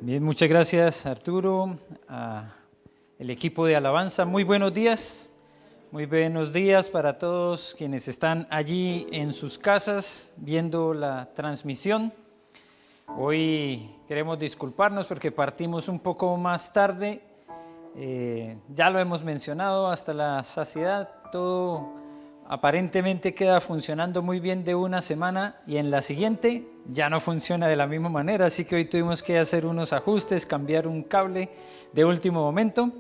Bien, muchas gracias Arturo, el equipo de alabanza. Muy buenos días para todos quienes están allí en sus casas viendo la transmisión. Hoy queremos disculparnos porque partimos un poco más tarde. Ya lo hemos mencionado hasta la saciedad, todo aparentemente queda funcionando muy bien de una semana y en la siguiente ya no funciona de la misma manera, así que hoy tuvimos que hacer unos ajustes, cambiar un cable de último momento,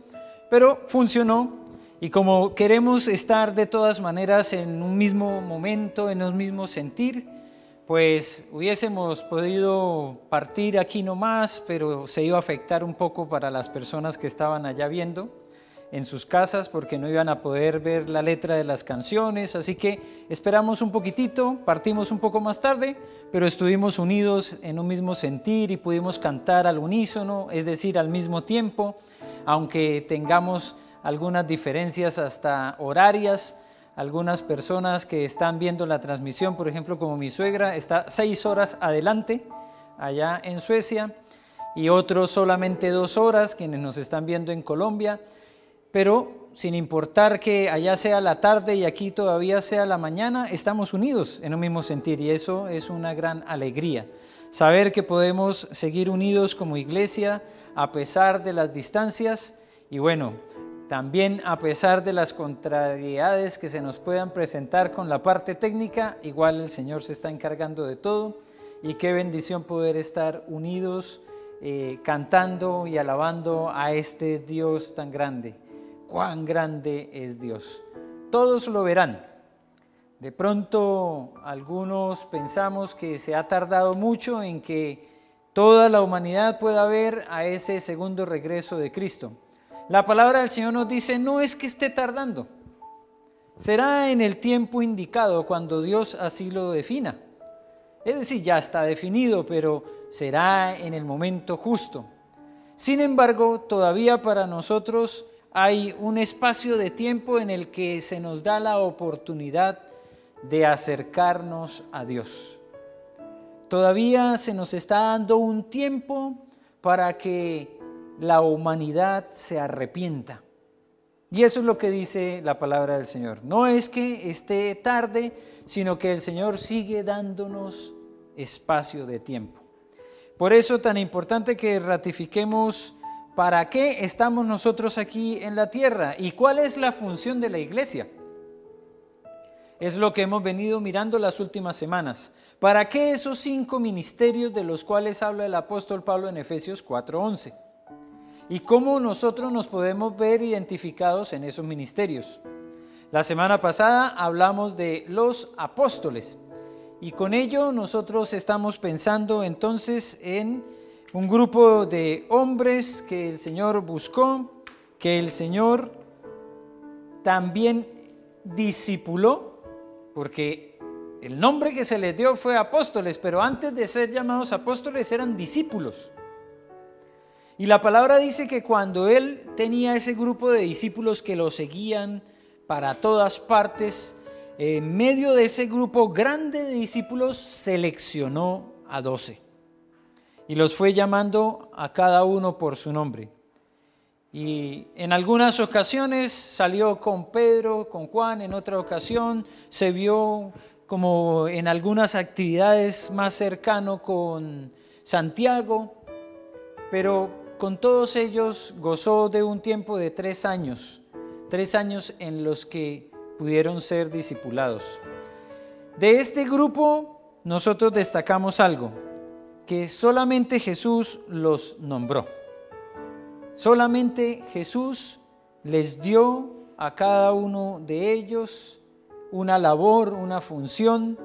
pero funcionó. Y como queremos estar de todas maneras en un mismo momento, en un mismo sentir, pues hubiésemos podido partir aquí nomás, pero se iba a afectar un poco para las personas que estaban allá viendo en sus casas porque no iban a poder ver la letra de las canciones, así que esperamos un poquitito, partimos un poco más tarde, pero estuvimos unidos en un mismo sentir y pudimos cantar al unísono, es decir, al mismo tiempo, aunque tengamos algunas diferencias hasta horarias. Algunas personas que están viendo la transmisión, por ejemplo, como mi suegra, está 6 horas adelante allá en Suecia y otros solamente 2 horas, quienes nos están viendo en Colombia. Pero sin importar que allá sea la tarde y aquí todavía sea la mañana, estamos unidos en un mismo sentir y eso es una gran alegría. Saber que podemos seguir unidos como iglesia a pesar de las distancias y bueno, también a pesar de las contrariedades que se nos puedan presentar con la parte técnica, igual el Señor se está encargando de todo y qué bendición poder estar unidos cantando y alabando a este Dios tan grande. Cuán grande es Dios. Todos lo verán. De pronto algunos pensamos que se ha tardado mucho en que toda la humanidad pueda ver a ese segundo regreso de Cristo. La palabra del Señor nos dice, no es que esté tardando. Será en el tiempo indicado cuando Dios así lo defina. Es decir, ya está definido, pero será en el momento justo. Sin embargo, todavía para nosotros hay un espacio de tiempo en el que se nos da la oportunidad de acercarnos a Dios. Todavía se nos está dando un tiempo para que la humanidad se arrepienta. Y eso es lo que dice la palabra del Señor. No es que esté tarde, sino que el Señor sigue dándonos espacio de tiempo. Por eso tan importante que ratifiquemos ¿para qué estamos nosotros aquí en la tierra? ¿Y cuál es la función de la iglesia? Es lo que hemos venido mirando las últimas semanas. ¿Para qué esos 5 ministerios de los cuales habla el apóstol Pablo en Efesios 4:11? ¿Y cómo nosotros nos podemos ver identificados en esos ministerios? La semana pasada hablamos de los apóstoles y con ello nosotros estamos pensando entonces en un grupo de hombres que el Señor buscó, que el Señor también discipuló, porque el nombre que se les dio fue apóstoles, pero antes de ser llamados apóstoles eran discípulos. Y la palabra dice que cuando él tenía ese grupo de discípulos que lo seguían para todas partes, en medio de ese grupo grande de discípulos seleccionó a 12. Y los fue llamando a cada uno por su nombre. Y en algunas ocasiones salió con Pedro, con Juan, en otra ocasión se vio como en algunas actividades más cercano con Santiago, pero con todos ellos gozó de un tiempo de 3 años en los que pudieron ser discipulados. De este grupo nosotros destacamos algo, que solamente Jesús los nombró. Solamente Jesús les dio a cada uno de ellos una labor, una función.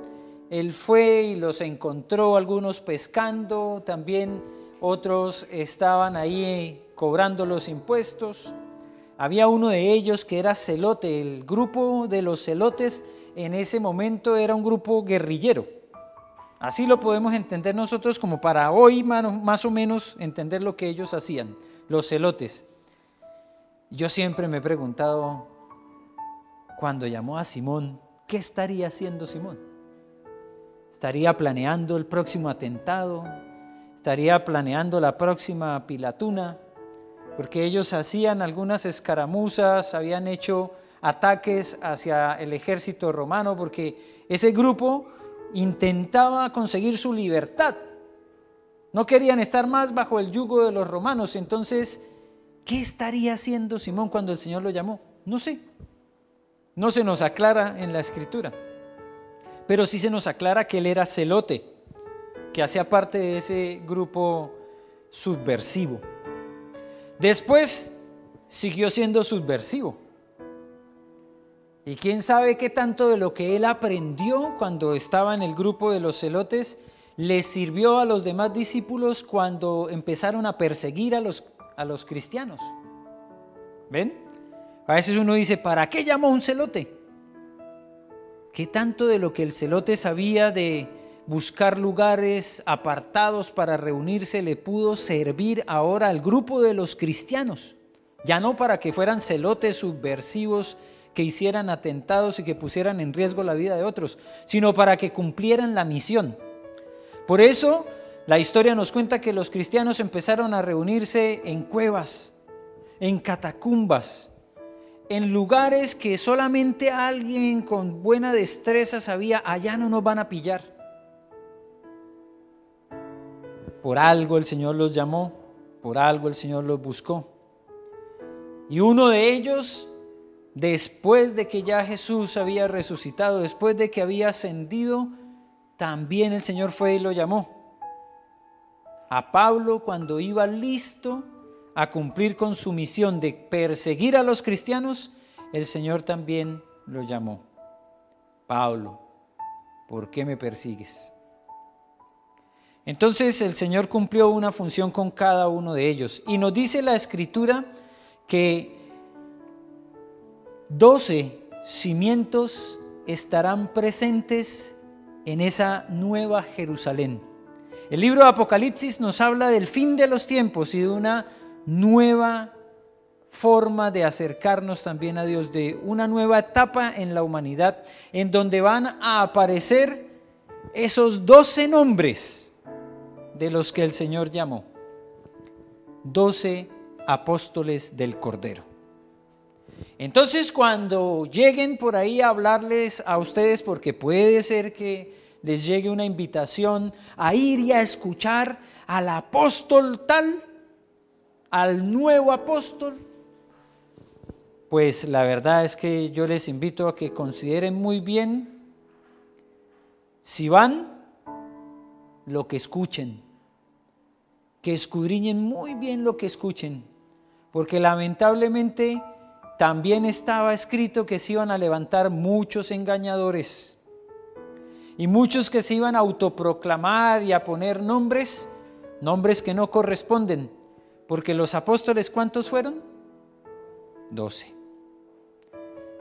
Él fue y los encontró, algunos pescando, también otros estaban ahí cobrando los impuestos. Había uno de ellos que era celote. El grupo de los celotes en ese momento era un grupo guerrillero. Así lo podemos entender nosotros como para hoy más o menos entender lo que ellos hacían, los celotes. Yo siempre me he preguntado, cuando llamó a Simón, ¿qué estaría haciendo Simón? ¿Estaría planeando el próximo atentado? estaría planeando la próxima Pilatuna, porque ellos hacían algunas escaramuzas, habían hecho ataques hacia el ejército romano, porque ese grupo intentaba conseguir su libertad. No querían estar más bajo el yugo de los romanos. Entonces, ¿qué estaría haciendo Simón cuando el Señor lo llamó? No sé. No se nos aclara en la Escritura. Pero sí se nos aclara que él era celote, que hacía parte de ese grupo subversivo. Después siguió siendo subversivo. Y quién sabe qué tanto de lo que él aprendió cuando estaba en el grupo de los celotes le sirvió a los demás discípulos cuando empezaron a perseguir a los cristianos. ¿Ven? A veces uno dice, ¿para qué llamó un celote? ¿Qué tanto de lo que el celote sabía de buscar lugares apartados para reunirse le pudo servir ahora al grupo de los cristianos? Ya no para que fueran celotes subversivos que hicieran atentados y que pusieran en riesgo la vida de otros, sino para que cumplieran la misión. Por eso la historia nos cuenta que los cristianos empezaron a reunirse en cuevas, en catacumbas, en lugares que solamente alguien con buena destreza sabía, allá no nos van a pillar. Por algo el Señor los llamó, por algo el Señor los buscó. Y uno de ellos, después de que ya Jesús había resucitado, después de que había ascendido, también el Señor fue y lo llamó. A Pablo, cuando iba listo a cumplir con su misión de perseguir a los cristianos, el Señor también lo llamó. Pablo, ¿por qué me persigues? Entonces el Señor cumplió una función con cada uno de ellos. Y nos dice la Escritura que 12 cimientos estarán presentes en esa nueva Jerusalén. El libro de Apocalipsis nos habla del fin de los tiempos y de una nueva forma de acercarnos también a Dios, de una nueva etapa en la humanidad, en donde van a aparecer esos 12 nombres de los que el Señor llamó, 12 apóstoles del Cordero. Entonces, cuando lleguen por ahí a hablarles a ustedes, porque puede ser que les llegue una invitación a ir y a escuchar al apóstol tal, al nuevo apóstol, pues la verdad es que yo les invito a que consideren muy bien, si van, lo que escuchen, que escudriñen muy bien lo que escuchen, porque lamentablemente también estaba escrito que se iban a levantar muchos engañadores y muchos que se iban a autoproclamar y a poner nombres que no corresponden, porque los apóstoles, ¿cuántos fueron? 12.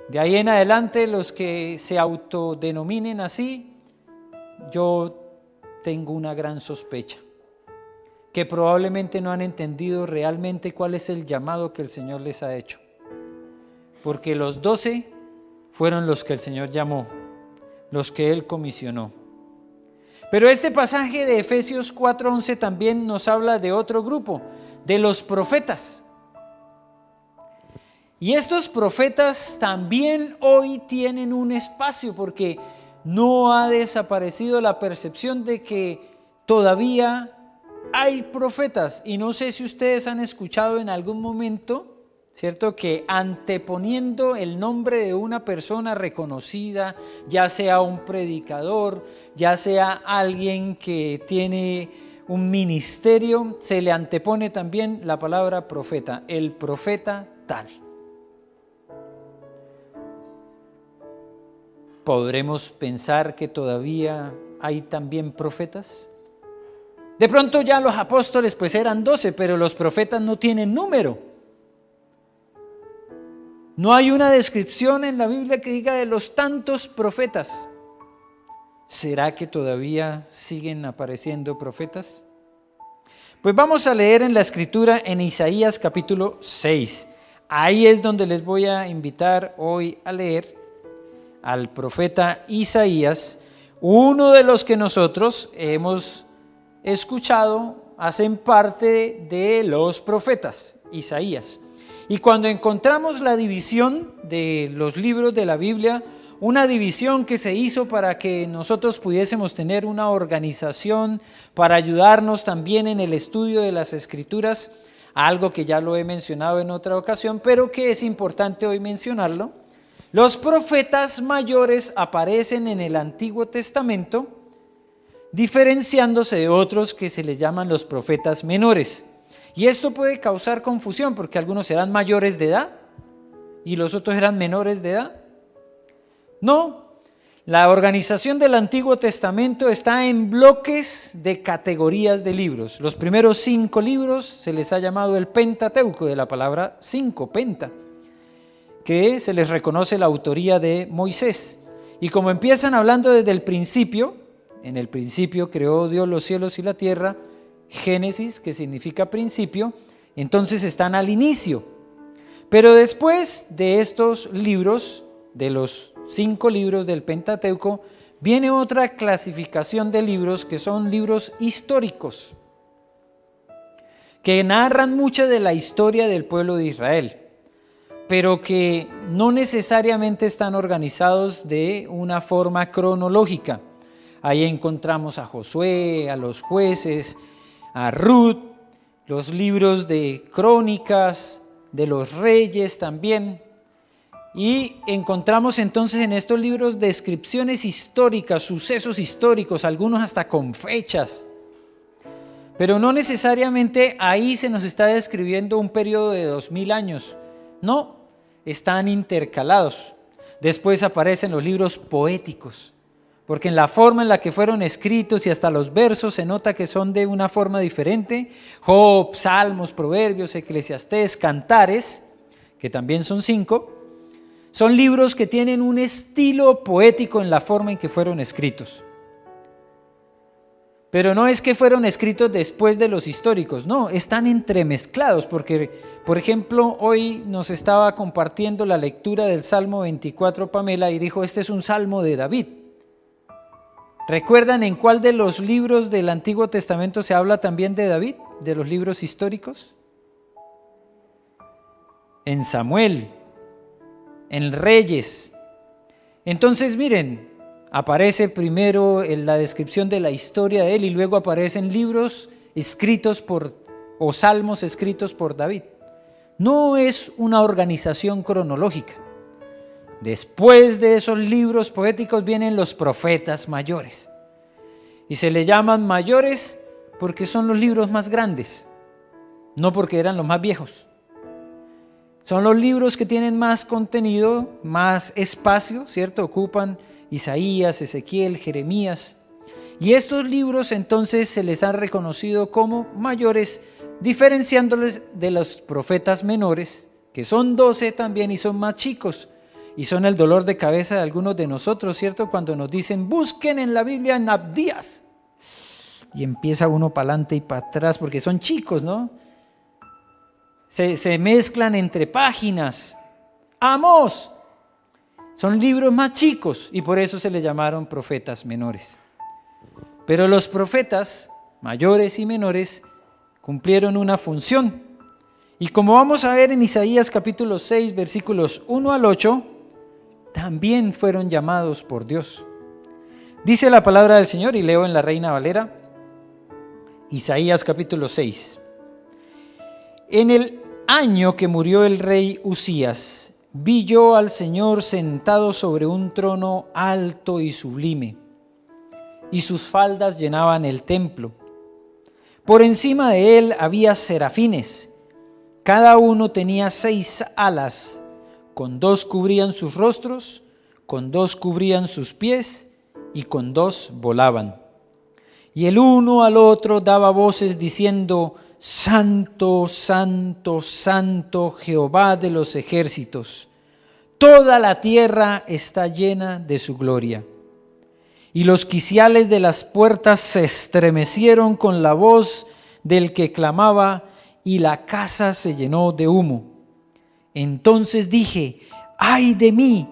De ahí en adelante, los que se autodenominen así, yo tengo una gran sospecha, que probablemente no han entendido realmente cuál es el llamado que el Señor les ha hecho. Porque los 12 fueron los que el Señor llamó, los que Él comisionó. Pero este pasaje de Efesios 4:11 también nos habla de otro grupo, de los profetas. Y estos profetas también hoy tienen un espacio, porque no ha desaparecido la percepción de que todavía hay profetas. Y no sé si ustedes han escuchado en algún momento, ¿cierto?, que anteponiendo el nombre de una persona reconocida, ya sea un predicador, ya sea alguien que tiene un ministerio, se le antepone también la palabra profeta, el profeta tal. ¿Podremos pensar que todavía hay también profetas? De pronto ya los apóstoles pues eran 12, pero los profetas no tienen número. No hay una descripción en la Biblia que diga de los tantos profetas. ¿Será que todavía siguen apareciendo profetas? Pues vamos a leer en la Escritura en Isaías capítulo 6. Ahí es donde les voy a invitar hoy a leer al profeta Isaías, uno de los que nosotros hemos escuchado hacen parte de los profetas, Isaías. Y cuando encontramos la división de los libros de la Biblia, una división que se hizo para que nosotros pudiésemos tener una organización para ayudarnos también en el estudio de las Escrituras, algo que ya lo he mencionado en otra ocasión, pero que es importante hoy mencionarlo. Los profetas mayores aparecen en el Antiguo Testamento, diferenciándose de otros que se les llaman los profetas menores. Y esto puede causar confusión porque algunos eran mayores de edad y los otros eran menores de edad. No, la organización del Antiguo Testamento está en bloques de categorías de libros. Los primeros 5 libros se les ha llamado el Pentateuco, de la palabra 5, penta, que se les reconoce la autoría de Moisés. Y como empiezan hablando desde el principio, en el principio creó Dios los cielos y la tierra, Génesis, que significa principio, entonces están al inicio. Pero después de estos libros, de los 5 libros del Pentateuco, viene otra clasificación de libros que son libros históricos, que narran mucha de la historia del pueblo de Israel, pero que no necesariamente están organizados de una forma cronológica. Ahí encontramos a Josué, a los jueces, a Ruth, los libros de crónicas, de los reyes también. Y encontramos entonces en estos libros descripciones históricas, sucesos históricos, algunos hasta con fechas. Pero no necesariamente ahí se nos está describiendo un periodo de 2000 años. No, están intercalados. Después aparecen los libros poéticos, porque en la forma en la que fueron escritos y hasta los versos se nota que son de una forma diferente. Job, Salmos, Proverbios, Eclesiastés, Cantares, que también son 5, son libros que tienen un estilo poético en la forma en que fueron escritos. Pero no es que fueron escritos después de los históricos, no, están entremezclados, porque, por ejemplo, hoy nos estaba compartiendo la lectura del Salmo 24 Pamela y dijo, este es un Salmo de David. ¿Recuerdan en cuál de los libros del Antiguo Testamento se habla también de David, de los libros históricos? En Samuel, en Reyes. Entonces miren, aparece primero en la descripción de la historia de él y luego aparecen libros escritos o salmos escritos por David. No es una organización cronológica. Después de esos libros poéticos vienen los profetas mayores. Y se le llaman mayores porque son los libros más grandes, no porque eran los más viejos. Son los libros que tienen más contenido, más espacio, ¿cierto? Ocupan Isaías, Ezequiel, Jeremías. Y estos libros entonces se les han reconocido como mayores, diferenciándoles de los profetas menores, que son 12 también y son más chicos. Y son el dolor de cabeza de algunos de nosotros, ¿cierto? Cuando nos dicen, busquen en la Biblia en Abdías. Y empieza uno para adelante y para atrás, porque son chicos, ¿no? Se mezclan entre páginas. Amós. Son libros más chicos y por eso se les llamaron profetas menores. Pero los profetas mayores y menores cumplieron una función. Y como vamos a ver en Isaías capítulo 6, versículos 1 al 8, también fueron llamados por Dios. Dice la palabra del Señor, y leo en la Reina Valera, Isaías capítulo 6. En el año que murió el rey Usías, vi yo al Señor sentado sobre un trono alto y sublime, y sus faldas llenaban el templo. Por encima de él había serafines, cada uno tenía 6 alas, con 2 cubrían sus rostros, con 2 cubrían sus pies, y con 2 volaban. Y el uno al otro daba voces diciendo, Santo, Santo, Santo, Jehová de los ejércitos, toda la tierra está llena de su gloria. Y los quiciales de las puertas se estremecieron con la voz del que clamaba, y la casa se llenó de humo. Entonces dije, ¡ay de mí,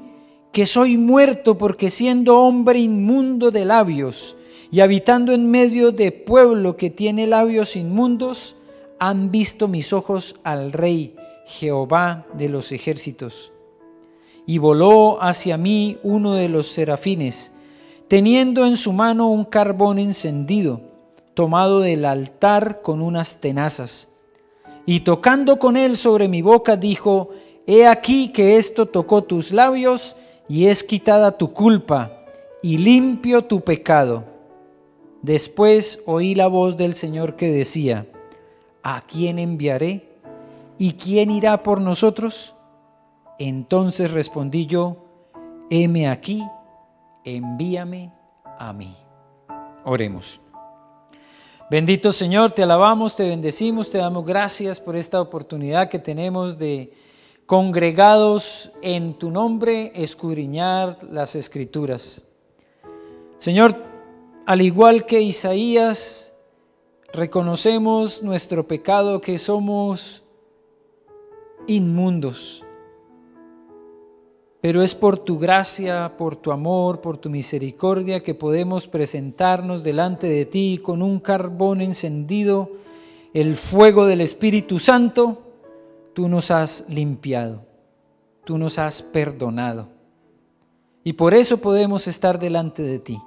que soy muerto, porque siendo hombre inmundo de labios, y habitando en medio de pueblo que tiene labios inmundos, han visto mis ojos al Rey, Jehová de los ejércitos. Y voló hacia mí uno de los serafines, teniendo en su mano un carbón encendido, tomado del altar con unas tenazas. Y tocando con él sobre mi boca, dijo: He aquí que esto tocó tus labios, y es quitada tu culpa, y limpio tu pecado. Después oí la voz del Señor que decía: ¿A quién enviaré? ¿Y quién irá por nosotros? Entonces respondí yo: heme aquí, envíame a mí. Oremos. Bendito Señor, te alabamos, te bendecimos, te damos gracias por esta oportunidad que tenemos de, congregados en tu nombre, escudriñar las Escrituras. Señor, al igual que Isaías, reconocemos nuestro pecado, que somos inmundos. Pero es por tu gracia, por tu amor, por tu misericordia que podemos presentarnos delante de ti con un carbón encendido, el fuego del Espíritu Santo. Tú nos has limpiado, tú nos has perdonado, y por eso podemos estar delante de ti.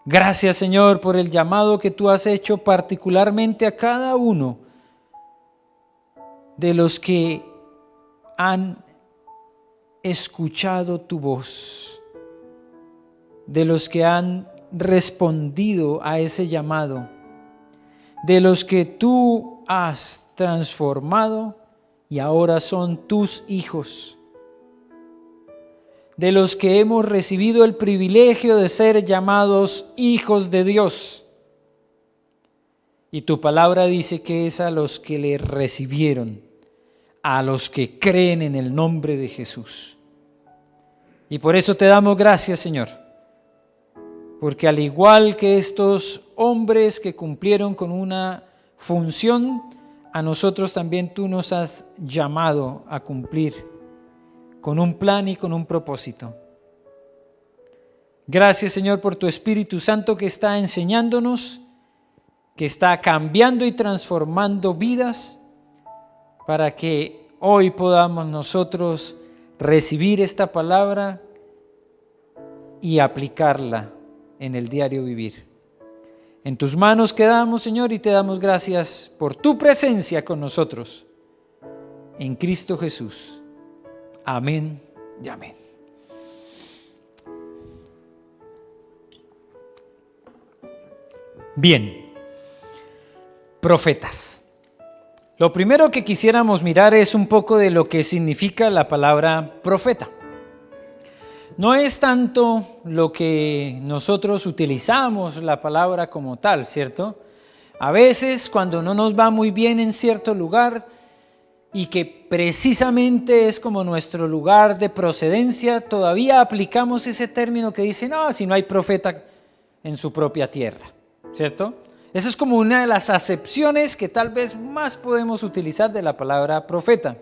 Gracias, Señor, por el llamado que tú has hecho particularmente a cada uno de los que han escuchado tu voz, de los que han respondido a ese llamado, de los que tú has transformado y ahora son tus hijos, de los que hemos recibido el privilegio de ser llamados hijos de Dios. Y tu palabra dice que es a los que le recibieron, a los que creen en el nombre de Jesús. Y por eso te damos gracias, Señor, porque al igual que estos hombres que cumplieron con una función, a nosotros también tú nos has llamado a cumplir con un plan y con un propósito. Gracias, Señor, por tu Espíritu Santo que está enseñándonos, que está cambiando y transformando vidas, para que hoy podamos nosotros recibir esta palabra y aplicarla en el diario vivir. En tus manos quedamos, Señor, y te damos gracias por tu presencia con nosotros. En Cristo Jesús. Amén y amén. Bien, profetas. Lo primero que quisiéramos mirar es un poco de lo que significa la palabra profeta. No es tanto lo que nosotros utilizamos la palabra como tal, ¿cierto? A veces cuando no nos va muy bien en cierto lugar y que precisamente es como nuestro lugar de procedencia, todavía aplicamos ese término que dice: no, si no hay profeta en su propia tierra, ¿cierto? Esa es como una de las acepciones que tal vez más podemos utilizar de la palabra profeta.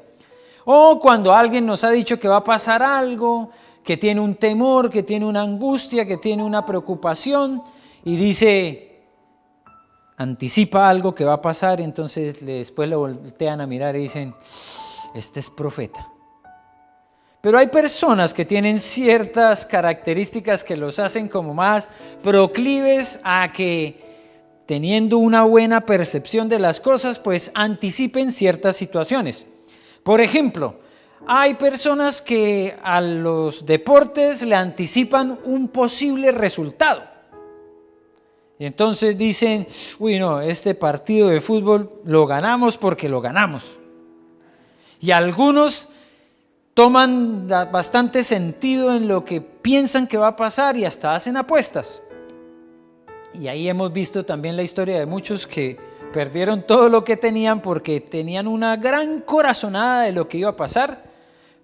O cuando alguien nos ha dicho que va a pasar algo, que tiene un temor, que tiene una angustia, que tiene una preocupación y dice, anticipa algo que va a pasar, entonces después le voltean a mirar y dicen: este es profeta. Pero hay personas que tienen ciertas características que los hacen como más proclives a que, teniendo una buena percepción de las cosas, pues anticipen ciertas situaciones. Por ejemplo, hay personas que a los deportes le anticipan un posible resultado. Y entonces dicen: uy, no, este partido de fútbol lo ganamos porque lo ganamos. Y algunos toman bastante sentido en lo que piensan que va a pasar y hasta hacen apuestas. Y ahí hemos visto también la historia de muchos que perdieron todo lo que tenían porque tenían una gran corazonada de lo que iba a pasar,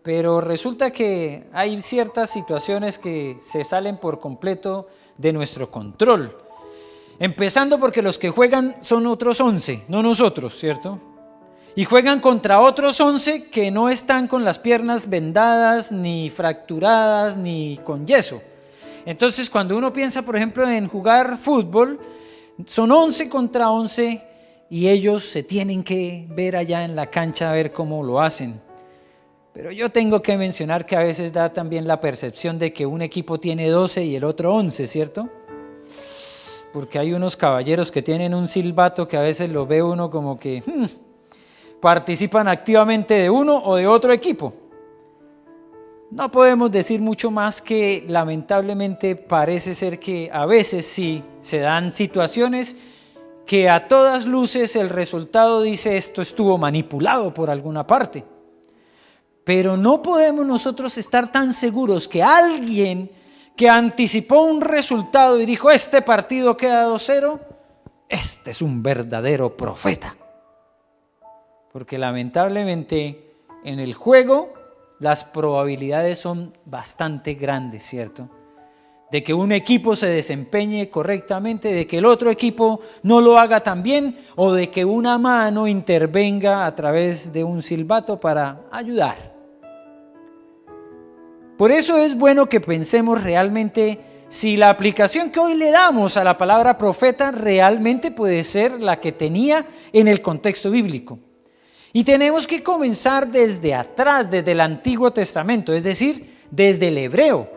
pero resulta que hay ciertas situaciones que se salen por completo de nuestro control. Empezando porque los que juegan son otros 11, no nosotros, ¿cierto? Y juegan contra otros 11 que no están con las piernas vendadas, ni fracturadas, ni con yeso. Entonces, cuando uno piensa, por ejemplo, en jugar fútbol, son 11 contra 11 y ellos se tienen que ver allá en la cancha a ver cómo lo hacen. Pero yo tengo que mencionar que a veces da también la percepción de que un equipo tiene 12 y el otro 11, ¿cierto? Porque hay unos caballeros que tienen un silbato que a veces lo ve uno como que participan activamente de uno o de otro equipo. No podemos decir mucho más que lamentablemente parece ser que a veces sí se dan situaciones que a todas luces el resultado dice esto estuvo manipulado por alguna parte. Pero no podemos nosotros estar tan seguros que alguien que anticipó un resultado y dijo este partido queda 2-0, este es un verdadero profeta. Porque lamentablemente en el juego las probabilidades son bastante grandes, ¿cierto? De que un equipo se desempeñe correctamente, de que el otro equipo no lo haga tan bien o de que una mano intervenga a través de un silbato para ayudar. Por eso es bueno que pensemos realmente si la aplicación que hoy le damos a la palabra profeta realmente puede ser la que tenía en el contexto bíblico. Y tenemos que comenzar desde atrás, desde el Antiguo Testamento, es decir, desde el hebreo.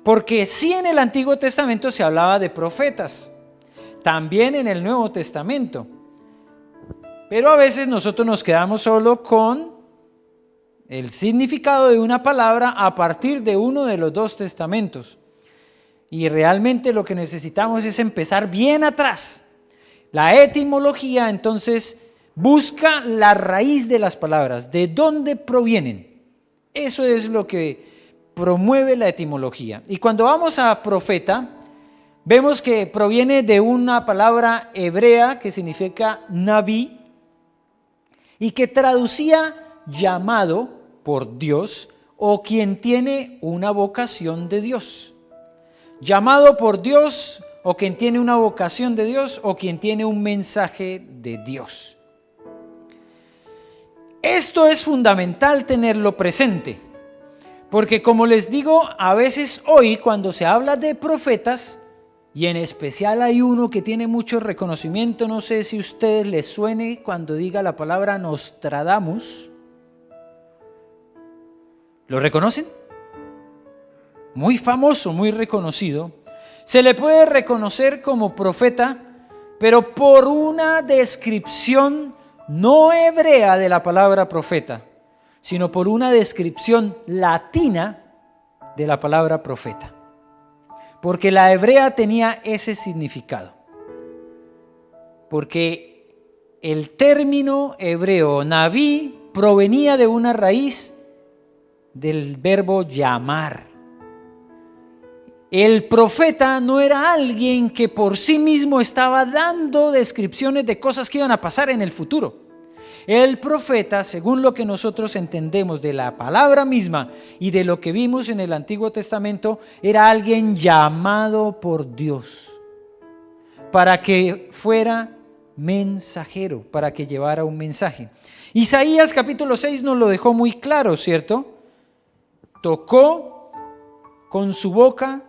Porque sí en el Antiguo Testamento se hablaba de profetas, también en el Nuevo Testamento. Pero a veces nosotros nos quedamos solo con el significado de una palabra a partir de uno de los dos testamentos. Y realmente lo que necesitamos es empezar bien atrás. La etimología entonces busca la raíz de las palabras, de dónde provienen. Eso es lo que promueve la etimología. Y cuando vamos a profeta, vemos que proviene de una palabra hebrea que significa naví y que traducía llamado por Dios o quien tiene una vocación de Dios. Llamado por Dios o quien tiene una vocación de Dios o quien tiene un mensaje de Dios. Esto es fundamental tenerlo presente, porque como les digo, a veces hoy cuando se habla de profetas, y en especial hay uno que tiene mucho reconocimiento, no sé si a ustedes les suene cuando diga la palabra Nostradamus. ¿Lo reconocen? Muy famoso, muy reconocido. Se le puede reconocer como profeta, pero por una descripción no hebrea de la palabra profeta, sino por una descripción latina de la palabra profeta. Porque la hebrea tenía ese significado. Porque el término hebreo naví provenía de una raíz del verbo llamar. El profeta no era alguien que por sí mismo estaba dando descripciones de cosas que iban a pasar en el futuro. El profeta, según lo que nosotros entendemos de la palabra misma y de lo que vimos en el Antiguo Testamento, era alguien llamado por Dios para que fuera mensajero, para que llevara un mensaje. Isaías capítulo 6 nos lo dejó muy claro, ¿cierto? Tocó con su boca,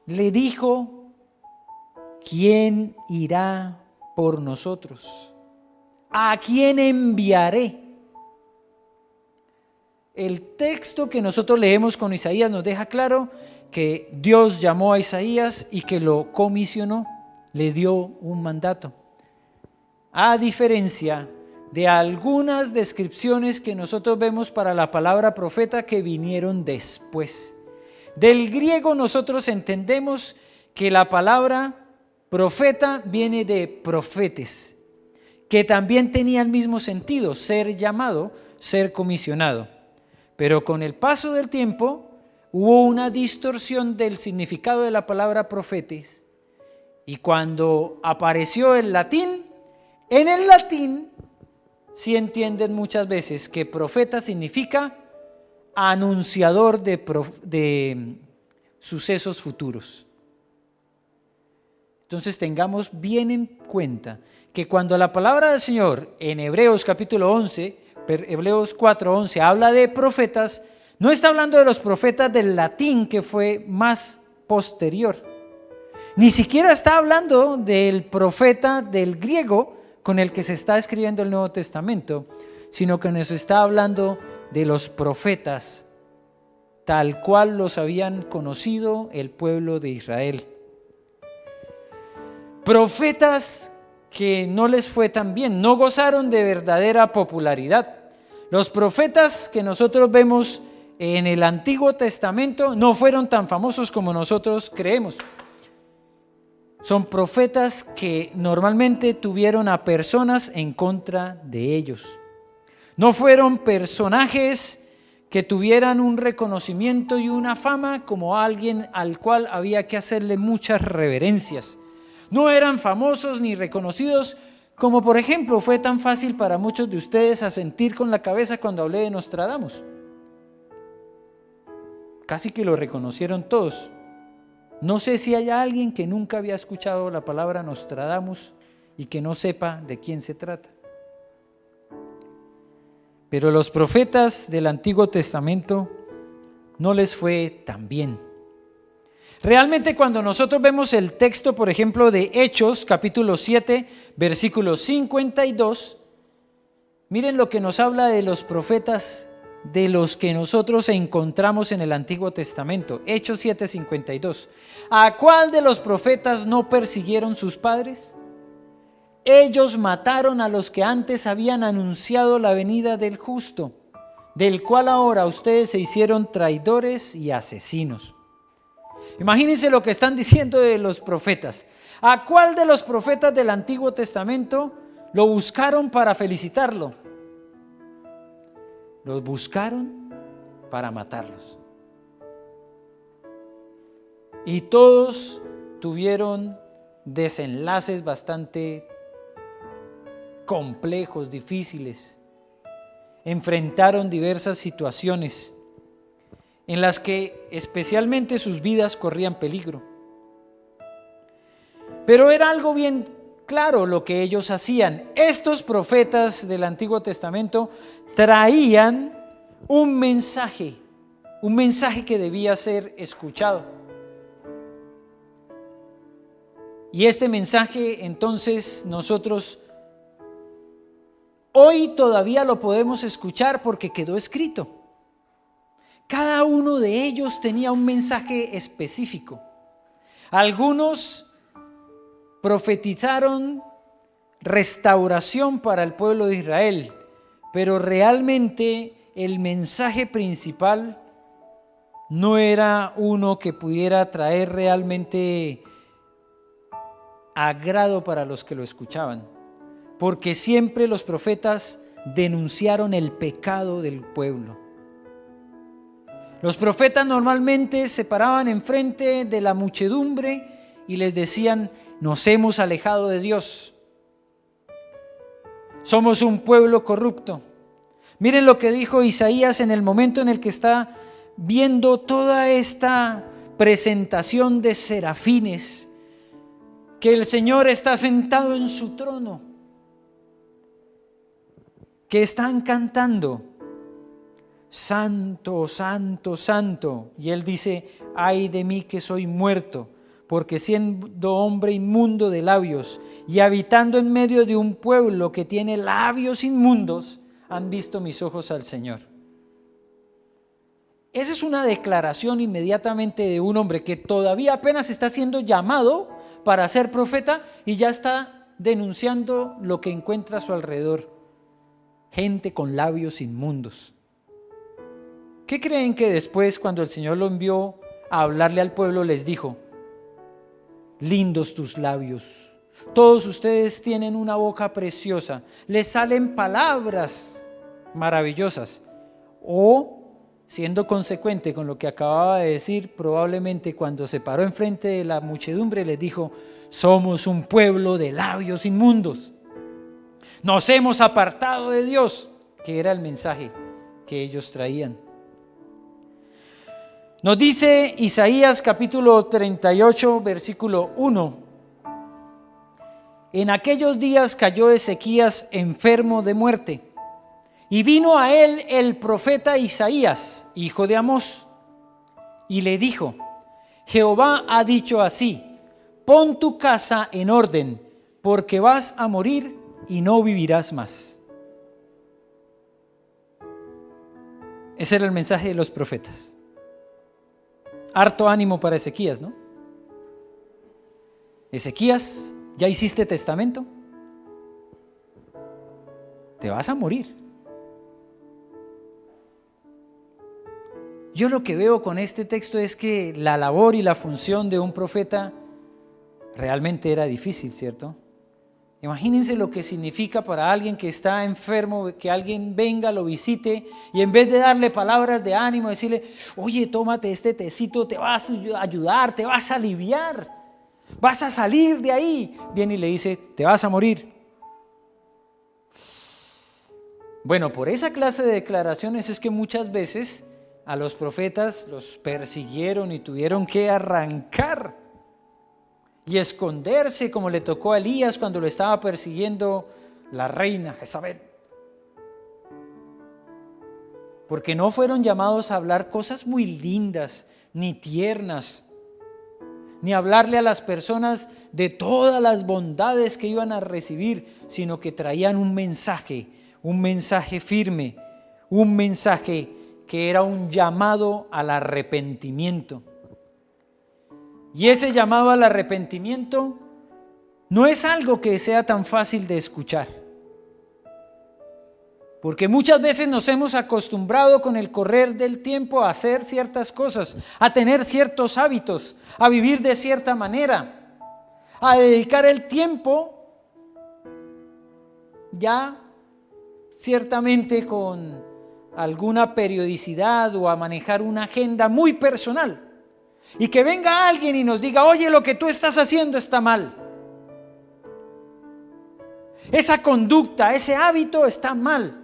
le dijo, ¿quién irá por nosotros? ¿A quién enviaré? El texto que nosotros leemos con Isaías nos deja claro que Dios llamó a Isaías y que lo comisionó, le dio un mandato. A diferencia de algunas descripciones que nosotros vemos para la palabra profeta que vinieron después. Del griego nosotros entendemos que la palabra profeta viene de profetes, que también tenía el mismo sentido, ser llamado, ser comisionado. Pero con el paso del tiempo hubo una distorsión del significado de la palabra profetes, y cuando apareció el latín, en el latín sí entienden muchas veces que profeta significa anunciador de sucesos futuros. Entonces tengamos bien en cuenta que cuando la palabra del Señor en Hebreos capítulo 11, Hebreos 4:11 habla de profetas, no está hablando de los profetas del latín que fue más posterior. Ni siquiera está hablando del profeta del griego con el que se está escribiendo el Nuevo Testamento, sino que nos está hablando de los profetas, tal cual los habían conocido el pueblo de Israel. Profetas que no les fue tan bien, no gozaron de verdadera popularidad. Los profetas que nosotros vemos en el Antiguo Testamento no fueron tan famosos como nosotros creemos. Son profetas que normalmente tuvieron a personas en contra de ellos. No fueron personajes que tuvieran un reconocimiento y una fama como alguien al cual había que hacerle muchas reverencias. No eran famosos ni reconocidos como, por ejemplo, fue tan fácil para muchos de ustedes asentir con la cabeza cuando hablé de Nostradamus. Casi que lo reconocieron todos. No sé si hay alguien que nunca había escuchado la palabra Nostradamus y que no sepa de quién se trata. Pero los profetas del Antiguo Testamento no les fue tan bien. Realmente cuando nosotros vemos el texto, por ejemplo, de Hechos, capítulo 7, versículo 52, miren lo que nos habla de los profetas de los que nosotros encontramos en el Antiguo Testamento. Hechos 7, 52. ¿A cuál de los profetas no persiguieron sus padres? Ellos mataron a los que antes habían anunciado la venida del justo, del cual ahora ustedes se hicieron traidores y asesinos. Imagínense lo que están diciendo de los profetas. ¿A cuál de los profetas del Antiguo Testamento lo buscaron para felicitarlo? Los buscaron para matarlos. Y todos tuvieron desenlaces bastante complejos, difíciles. Enfrentaron diversas situaciones en las que especialmente sus vidas corrían peligro. Pero era algo bien claro lo que ellos hacían. Estos profetas del Antiguo Testamento traían un mensaje que debía ser escuchado. Y este mensaje entonces nosotros hoy todavía lo podemos escuchar porque quedó escrito. Cada uno de ellos tenía un mensaje específico. Algunos profetizaron restauración para el pueblo de Israel, pero realmente el mensaje principal no era uno que pudiera traer realmente agrado para los que lo escuchaban, porque siempre los profetas denunciaron el pecado del pueblo. Los profetas normalmente se paraban enfrente de la muchedumbre y les decían: nos hemos alejado de Dios. Somos un pueblo corrupto. Miren lo que dijo Isaías en el momento en el que está viendo toda esta presentación de serafines, que el Señor está sentado en su trono, que están cantando: Santo, santo, santo. Y él dice: ay de mí que soy muerto, porque siendo hombre inmundo de labios y habitando en medio de un pueblo que tiene labios inmundos, han visto mis ojos al Señor. Esa es una declaración inmediatamente de un hombre que todavía apenas está siendo llamado para ser profeta y ya está denunciando lo que encuentra a su alrededor: gente con labios inmundos. ¿Qué creen que después, cuando el Señor lo envió a hablarle al pueblo, les dijo? Lindos tus labios, todos ustedes tienen una boca preciosa, les salen palabras maravillosas. O, siendo consecuente con lo que acababa de decir, probablemente cuando se paró enfrente de la muchedumbre les dijo: somos un pueblo de labios inmundos, nos hemos apartado de Dios, que era el mensaje que ellos traían. Nos dice Isaías capítulo 38, versículo 1: en aquellos días cayó Ezequías enfermo de muerte, y vino a él el profeta Isaías, hijo de Amós, y le dijo: Jehová ha dicho así: pon tu casa en orden, porque vas a morir y no vivirás más. Ese era el mensaje de los profetas. Harto ánimo para Ezequías, ¿no? Ezequías, ¿ya hiciste testamento? Te vas a morir. Yo lo que veo con este texto es que la labor y la función de un profeta realmente era difícil, ¿cierto? Imagínense lo que significa para alguien que está enfermo, que alguien venga, lo visite y en vez de darle palabras de ánimo, decirle: oye, tómate este tecito, te vas a ayudar, te vas a aliviar, vas a salir de ahí. Viene y le dice: te vas a morir. Bueno, por esa clase de declaraciones es que muchas veces a los profetas los persiguieron y tuvieron que arrancar y esconderse, como le tocó a Elías cuando lo estaba persiguiendo la reina Jezabel. Porque no fueron llamados a hablar cosas muy lindas, ni tiernas, ni hablarle a las personas de todas las bondades que iban a recibir, sino que traían un mensaje firme, un mensaje que era un llamado al arrepentimiento. Y ese llamado al arrepentimiento no es algo que sea tan fácil de escuchar. Porque muchas veces nos hemos acostumbrado con el correr del tiempo a hacer ciertas cosas, a tener ciertos hábitos, a vivir de cierta manera, a dedicar el tiempo ya ciertamente con alguna periodicidad o a manejar una agenda muy personal. Y que venga alguien y nos diga: oye, lo que tú estás haciendo está mal. Esa conducta, ese hábito está mal.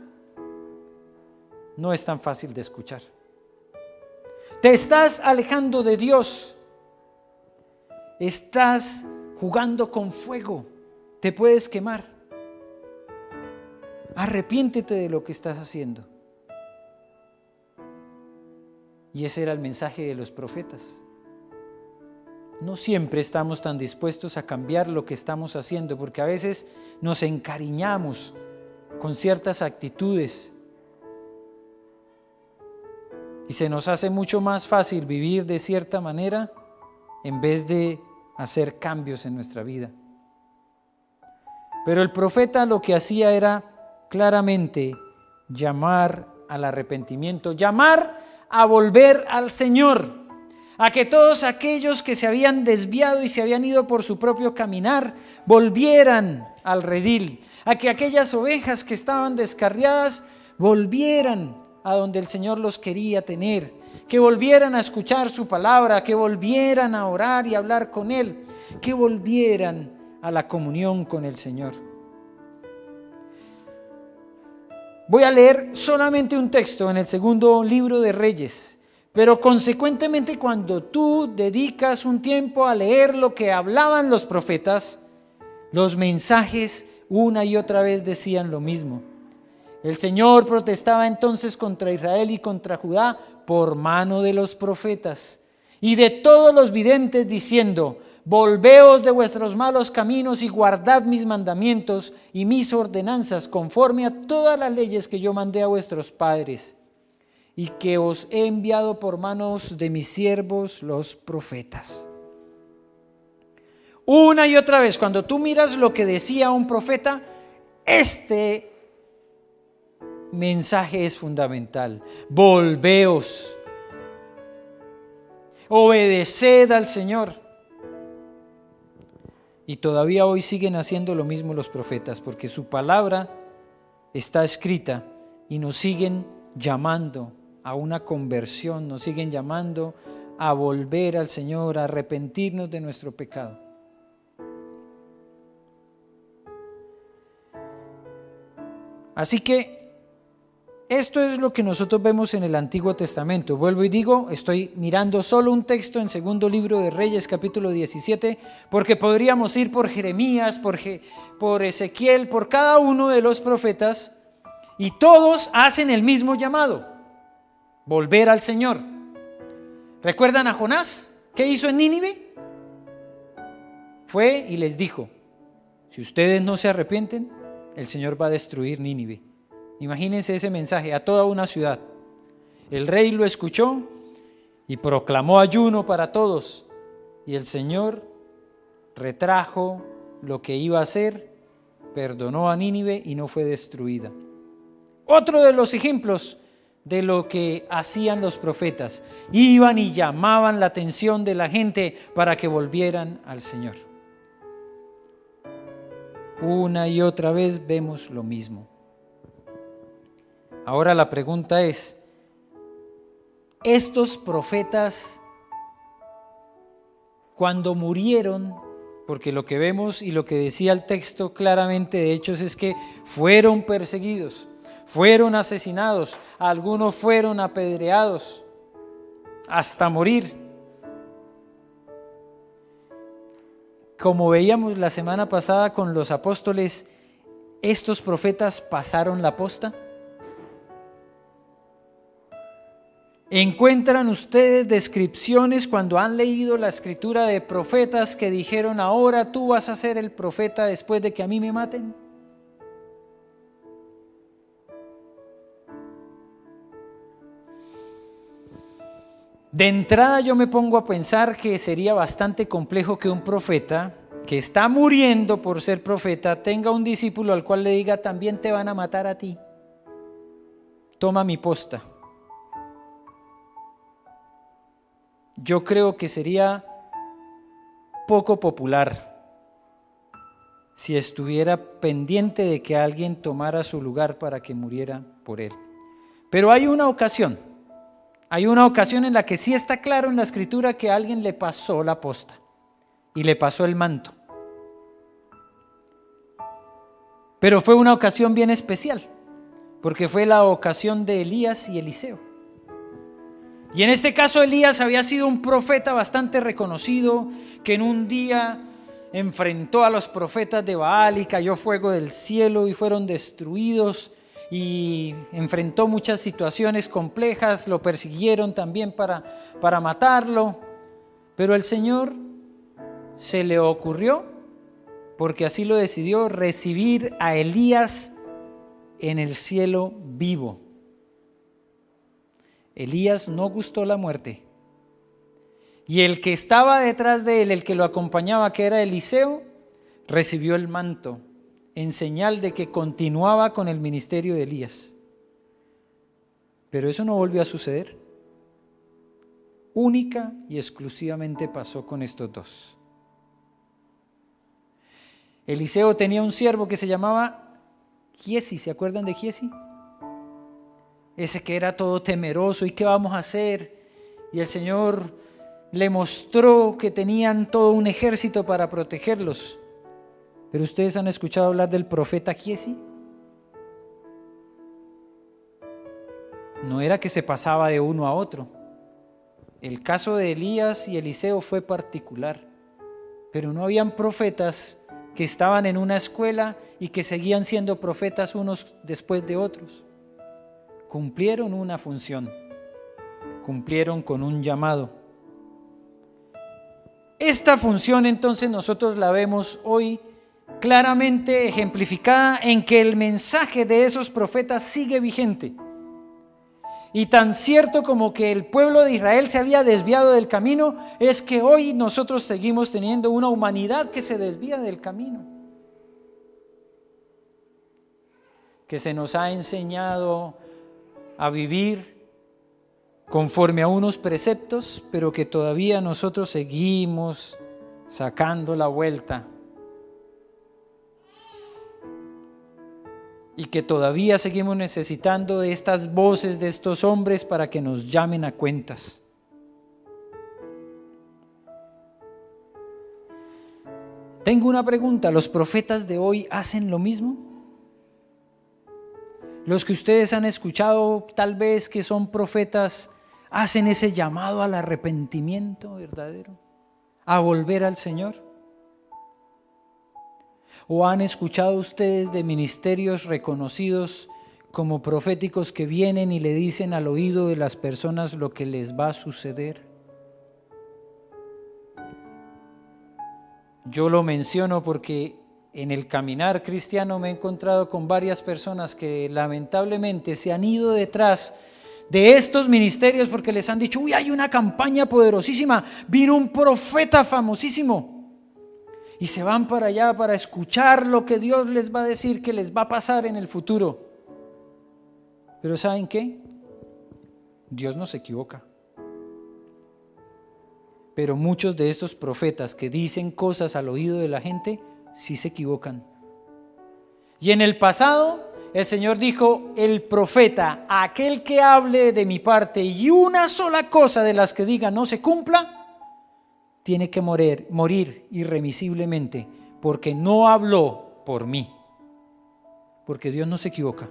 No es tan fácil de escuchar. Te estás alejando de Dios. Estás jugando con fuego. Te puedes quemar. Arrepiéntete de lo que estás haciendo. Y ese era el mensaje de los profetas. No siempre estamos tan dispuestos a cambiar lo que estamos haciendo, porque a veces nos encariñamos con ciertas actitudes y se nos hace mucho más fácil vivir de cierta manera en vez de hacer cambios en nuestra vida. Pero el profeta lo que hacía era claramente llamar al arrepentimiento, llamar a volver al Señor, a que todos aquellos que se habían desviado y se habían ido por su propio caminar volvieran al redil, a que aquellas ovejas que estaban descarriadas volvieran a donde el Señor los quería tener, que volvieran a escuchar su palabra, que volvieran a orar y hablar con Él, que volvieran a la comunión con el Señor. Voy a leer solamente un texto en el segundo libro de Reyes, pero consecuentemente cuando tú dedicas un tiempo a leer lo que hablaban los profetas, los mensajes una y otra vez decían lo mismo. El Señor protestaba entonces contra Israel y contra Judá por mano de los profetas y de todos los videntes, diciendo: volveos de vuestros malos caminos y guardad mis mandamientos y mis ordenanzas, conforme a todas las leyes que yo mandé a vuestros padres y que os he enviado por manos de mis siervos los profetas. Una y otra vez, cuando tú miras lo que decía un profeta, este mensaje es fundamental: volveos, obedeced al Señor. Y todavía hoy siguen haciendo lo mismo los profetas, porque su palabra está escrita y nos siguen llamando a una conversión, nos siguen llamando a volver al Señor, a arrepentirnos de nuestro pecado. Así que esto es lo que nosotros vemos en el Antiguo Testamento. Vuelvo y digo, estoy mirando solo un texto en segundo libro de Reyes, capítulo 17, porque podríamos ir por Jeremías, por Ezequiel, por cada uno de los profetas, y todos hacen el mismo llamado: volver al Señor. ¿Recuerdan a Jonás? ¿Qué hizo en Nínive? Fue y les dijo: si ustedes no se arrepienten, el Señor va a destruir Nínive. Imagínense ese mensaje a toda una ciudad. El rey lo escuchó y proclamó ayuno para todos. Y el Señor retrajo lo que iba a hacer, perdonó a Nínive y no fue destruida. Otro de los ejemplos de lo que hacían los profetas: iban y llamaban la atención de la gente para que volvieran al Señor. Una y otra vez vemos lo mismo. Ahora la pregunta es: estos profetas, cuando murieron, porque lo que vemos y lo que decía el texto claramente de Hechos es que fueron perseguidos, fueron asesinados, algunos fueron apedreados hasta morir. Como veíamos la semana pasada con los apóstoles, ¿estos profetas pasaron la posta? ¿Encuentran ustedes descripciones cuando han leído la escritura de profetas que dijeron: ahora tú vas a ser el profeta después de que a mí me maten? De entrada yo me pongo a pensar que sería bastante complejo que un profeta que está muriendo por ser profeta tenga un discípulo al cual le diga: también te van a matar a ti, toma mi posta. Yo creo que sería poco popular si estuviera pendiente de que alguien tomara su lugar para que muriera por él. Pero hay una ocasión en la que sí está claro en la escritura que a alguien le pasó la posta y le pasó el manto. Pero fue una ocasión bien especial, porque fue la ocasión de Elías y Eliseo. Y en este caso Elías había sido un profeta bastante reconocido, que en un día enfrentó a los profetas de Baal y cayó fuego del cielo y fueron destruidos, y enfrentó muchas situaciones complejas, lo persiguieron también para matarlo, pero el Señor se le ocurrió, porque así lo decidió, recibir a Elías en el cielo vivo. Elías no gustó la muerte, y el que estaba detrás de él, el que lo acompañaba, que era Eliseo, recibió el manto en señal de que continuaba con el ministerio de Elías. Pero eso no volvió a suceder. Única y exclusivamente pasó con estos dos. Eliseo tenía un siervo que se llamaba Giesi. ¿Se acuerdan de Giesi? Ese que era todo temeroso. ¿Y qué vamos a hacer? Y el Señor le mostró que tenían todo un ejército para protegerlos. ¿Pero ustedes han escuchado hablar del profeta Giesi? No era que se pasaba de uno a otro. El caso de Elías y Eliseo fue particular, pero no habían profetas que estaban en una escuela y que seguían siendo profetas unos después de otros. Cumplieron una función, cumplieron con un llamado. Esta función entonces nosotros la vemos hoy claramente ejemplificada en que el mensaje de esos profetas sigue vigente. Y tan cierto como que el pueblo de Israel se había desviado del camino, es que hoy nosotros seguimos teniendo una humanidad que se desvía del camino, que se nos ha enseñado a vivir conforme a unos preceptos, pero que todavía nosotros seguimos sacando la vuelta, y que todavía seguimos necesitando de estas voces de estos hombres para que nos llamen a cuentas. Tengo una pregunta: ¿los profetas de hoy hacen lo mismo? Los que ustedes han escuchado tal vez que son profetas, ¿hacen ese llamado al arrepentimiento verdadero, a volver al Señor? ¿O han escuchado ustedes de ministerios reconocidos como proféticos que vienen y le dicen al oído de las personas lo que les va a suceder? Yo lo menciono porque en el caminar cristiano me he encontrado con varias personas que lamentablemente se han ido detrás de estos ministerios porque les han dicho: uy, hay una campaña poderosísima, vino un profeta famosísimo, y se van para allá para escuchar lo que Dios les va a decir que les va a pasar en el futuro. Pero ¿saben qué? Dios no se equivoca. Pero muchos de estos profetas que dicen cosas al oído de la gente, sí se equivocan. Y en el pasado, el Señor dijo: el profeta, aquel que hable de mi parte y una sola cosa de las que diga no se cumpla, tiene que morir irremisiblemente, porque no habló por mí. Porque Dios no se equivoca.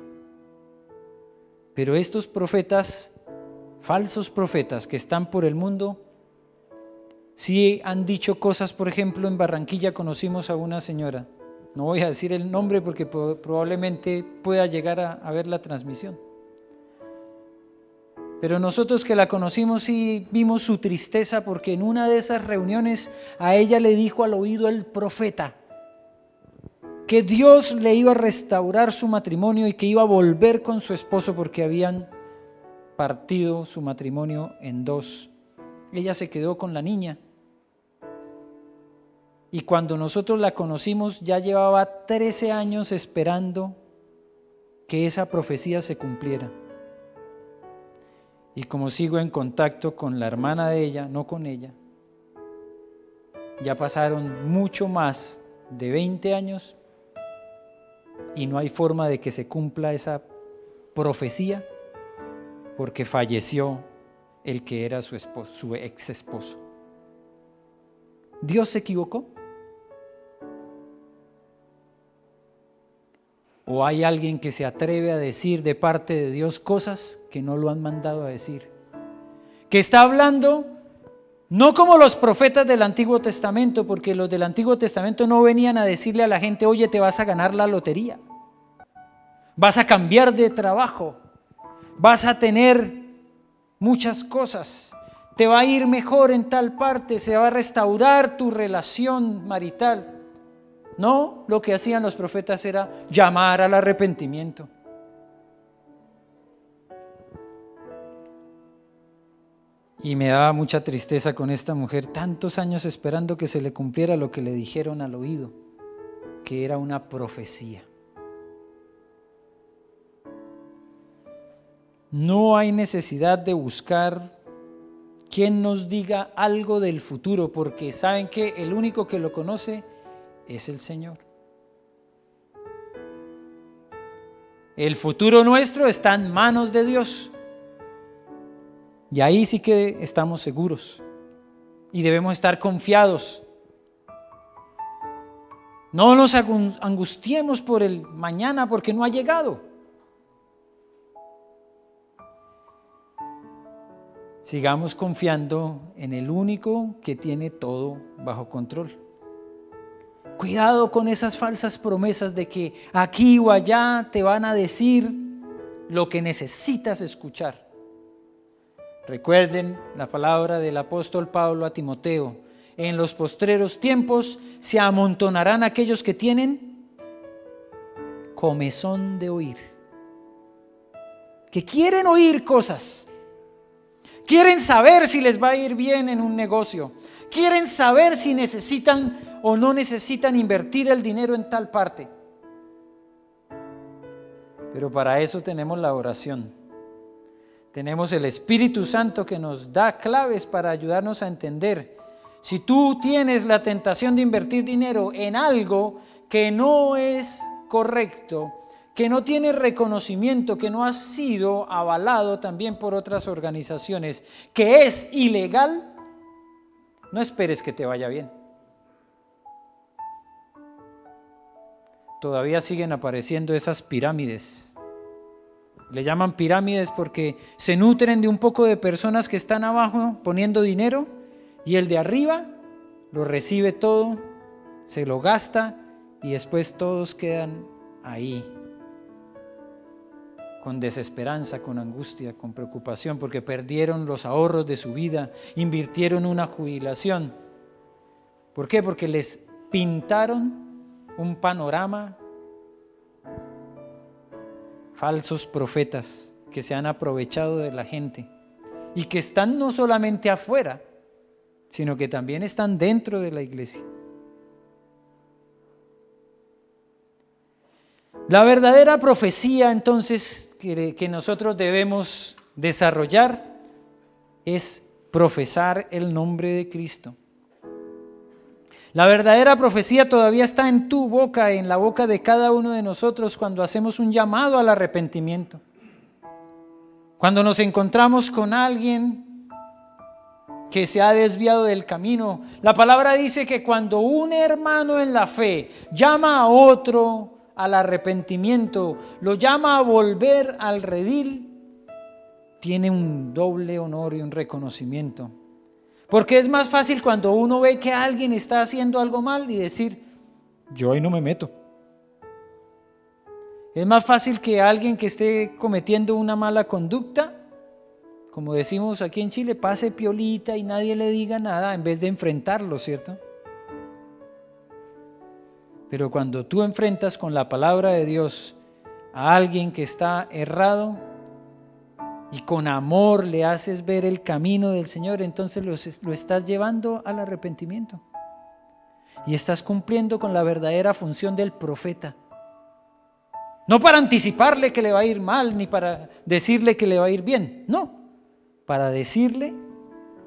Pero estos profetas, falsos profetas que están por el mundo, sí han dicho cosas. Por ejemplo, en Barranquilla conocimos a una señora, no voy a decir el nombre porque probablemente pueda llegar a ver la transmisión, pero nosotros que la conocimos sí vimos su tristeza, porque en una de esas reuniones a ella le dijo al oído el profeta que Dios le iba a restaurar su matrimonio y que iba a volver con su esposo porque habían partido su matrimonio en dos. Ella se quedó con la niña. Y cuando nosotros la conocimos ya llevaba 13 años esperando que esa profecía se cumpliera. Y como sigo en contacto con la hermana de ella, no con ella, ya pasaron mucho más de 20 años y no hay forma de que se cumpla esa profecía, porque falleció el que era su esposo, su ex esposo. ¿Dios se equivocó? ¿O hay alguien que se atreve a decir de parte de Dios cosas que no lo han mandado a decir? Que está hablando no como los profetas del Antiguo Testamento, porque los del Antiguo Testamento no venían a decirle a la gente: oye, te vas a ganar la lotería, vas a cambiar de trabajo, vas a tener muchas cosas, te va a ir mejor en tal parte, se va a restaurar tu relación marital. No, lo que hacían los profetas era llamar al arrepentimiento. Y me daba mucha tristeza con esta mujer, tantos años esperando que se le cumpliera lo que le dijeron al oído, que era una profecía. No hay necesidad de buscar quien nos diga algo del futuro, porque saben que el único que lo conoce es el Señor. El futuro nuestro está en manos de Dios. Y ahí sí que estamos seguros y debemos estar confiados. No nos angustiemos por el mañana porque no ha llegado. Sigamos confiando en el único que tiene todo bajo control. Cuidado con esas falsas promesas de que aquí o allá te van a decir lo que necesitas escuchar. Recuerden la palabra del apóstol Pablo a Timoteo: en los postreros tiempos se amontonarán aquellos que tienen comezón de oír, que quieren oír cosas, quieren saber si les va a ir bien en un negocio, quieren saber si necesitan o no necesitan invertir el dinero en tal parte. Pero para eso tenemos la oración. Tenemos el Espíritu Santo que nos da claves para ayudarnos a entender. Si tú tienes la tentación de invertir dinero en algo que no es correcto, que no tiene reconocimiento, que no ha sido avalado también por otras organizaciones, que es ilegal, no esperes que te vaya bien. Todavía siguen apareciendo esas pirámides. Le llaman pirámides porque se nutren de un poco de personas que están abajo poniendo dinero, y el de arriba lo recibe todo, se lo gasta y después todos quedan ahí con desesperanza, con angustia, con preocupación, porque perdieron los ahorros de su vida, invirtieron una jubilación. ¿Por qué? Porque les pintaron un panorama, falsos profetas que se han aprovechado de la gente y que están no solamente afuera, sino que también están dentro de la iglesia. La verdadera profecía entonces que nosotros debemos desarrollar es profesar el nombre de Cristo. La verdadera profecía todavía está en tu boca, en la boca de cada uno de nosotros cuando hacemos un llamado al arrepentimiento. Cuando nos encontramos con alguien que se ha desviado del camino, la palabra dice que cuando un hermano en la fe llama a otro al arrepentimiento, lo llama a volver al redil, tiene un doble honor y un reconocimiento. Porque es más fácil cuando uno ve que alguien está haciendo algo mal y decir, yo ahí no me meto. Es más fácil que alguien que esté cometiendo una mala conducta, como decimos aquí en Chile, pase piolita y nadie le diga nada en vez de enfrentarlo, ¿cierto? Pero cuando tú enfrentas con la palabra de Dios a alguien que está errado y con amor le haces ver el camino del Señor, entonces lo estás llevando al arrepentimiento y estás cumpliendo con la verdadera función del profeta. No para anticiparle que le va a ir mal, ni para decirle que le va a ir bien, no, para decirle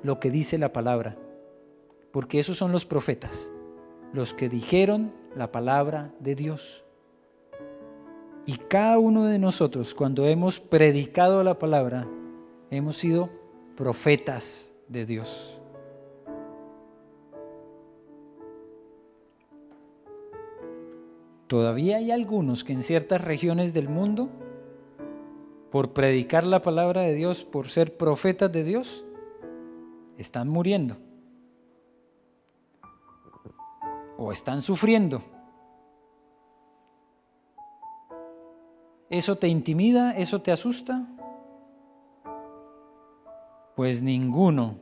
lo que dice la palabra, porque esos son los profetas, los que dijeron la palabra de Dios. Y cada uno de nosotros, cuando hemos predicado la palabra, hemos sido profetas de Dios. Todavía hay algunos que en ciertas regiones del mundo, por predicar la palabra de Dios, por ser profetas de Dios, están muriendo o están sufriendo. ¿Eso te intimida? ¿Eso te asusta? Pues ninguno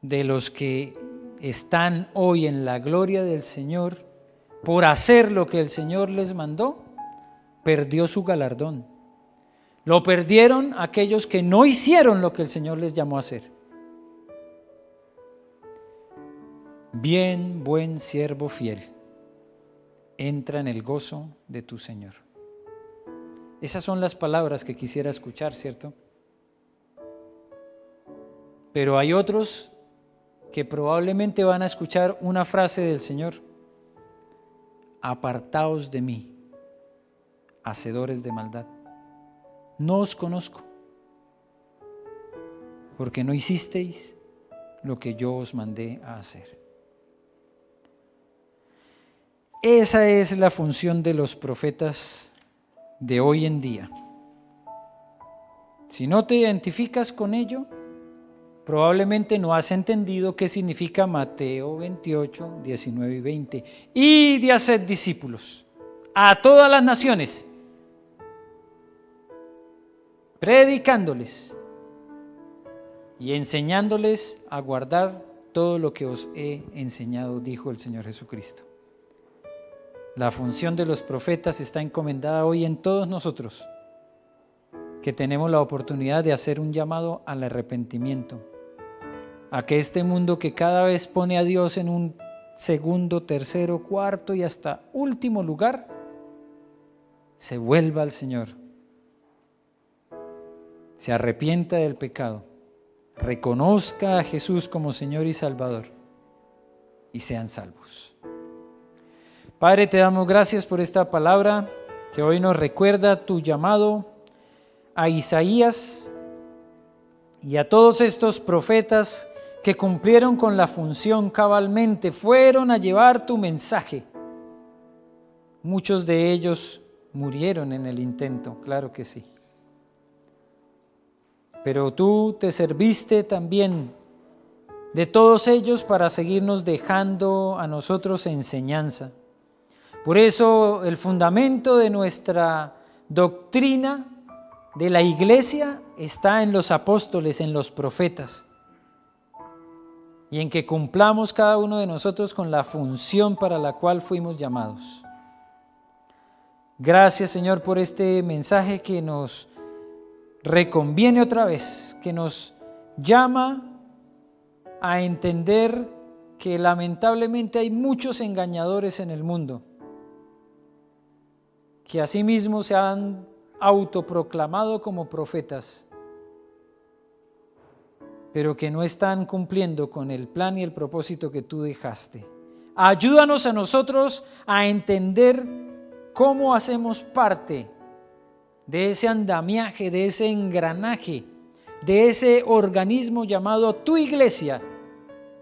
de los que están hoy en la gloria del Señor por hacer lo que el Señor les mandó, perdió su galardón. Lo perdieron aquellos que no hicieron lo que el Señor les llamó a hacer. Bien, buen siervo fiel, entra en el gozo de tu Señor. Esas son las palabras que quisiera escuchar, ¿cierto? Pero hay otros que probablemente van a escuchar una frase del Señor: apartaos de mí, hacedores de maldad. No os conozco, porque no hicisteis lo que yo os mandé a hacer. Esa es la función de los profetas de hoy en día. Si no te identificas con ello, probablemente no has entendido qué significa Mateo 28, 19 y 20. Id y haced discípulos a todas las naciones, predicándoles y enseñándoles a guardar todo lo que os he enseñado, dijo el Señor Jesucristo. La función de los profetas está encomendada hoy en todos nosotros, que tenemos la oportunidad de hacer un llamado al arrepentimiento, a que este mundo que cada vez pone a Dios en un segundo, tercero, cuarto y hasta último lugar, se vuelva al Señor, se arrepienta del pecado, reconozca a Jesús como Señor y Salvador y sean salvos. Padre, te damos gracias por esta palabra que hoy nos recuerda tu llamado a Isaías y a todos estos profetas que cumplieron con la función cabalmente, fueron a llevar tu mensaje. Muchos de ellos murieron en el intento, claro que sí. Pero tú te serviste también de todos ellos para seguirnos dejando a nosotros enseñanza. Por eso el fundamento de nuestra doctrina de la iglesia está en los apóstoles, en los profetas. y en que cumplamos cada uno de nosotros con la función para la cual fuimos llamados. Gracias, Señor, por este mensaje que nos reconviene otra vez, que nos llama a entender que lamentablemente hay muchos engañadores en el mundo, que asimismo se han autoproclamado como profetas, pero que no están cumpliendo con el plan y el propósito que tú dejaste. Ayúdanos a nosotros a entender cómo hacemos parte de ese andamiaje, de ese engranaje, de ese organismo llamado tu iglesia,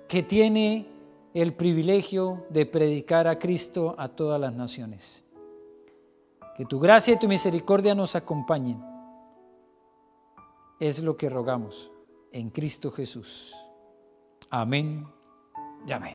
que tiene el privilegio de predicar a Cristo a todas las naciones. Que tu gracia y tu misericordia nos acompañen. Es lo que rogamos en Cristo Jesús. Amén y amén.